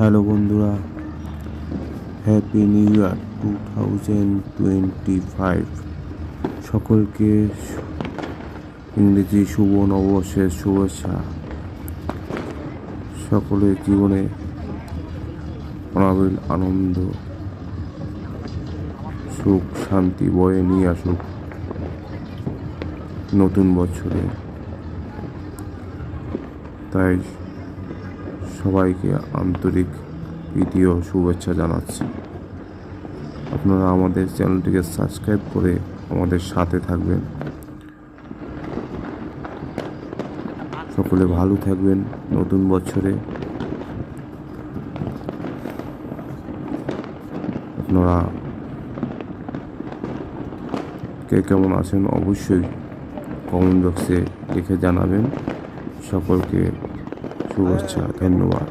Hello বন্ধুরা, happy new year 2025। সকলকে ইংরেজি শুভ নববর্ষের শুভেচ্ছা। সকলের জীবনে অনাবিল আনন্দ, সুখ শান্তি বয়ে নিয়ে আসুক নতুন বছরে। তাই সবাইকে আন্তরিক প্রীতি ও শুভেচ্ছা জানাচ্ছি। আপনারা আমাদের চ্যানেলটিকে সাবস্ক্রাইব করে আমাদের সাথে থাকবেন। সকলে ভালো থাকবেন নতুন বছরে। আপনারা কে কেমন আছেন অবশ্যই কমেন্ট বক্সে লিখে জানাবেন। সকলকে শুভেচ্ছা, ধন্যবাদ।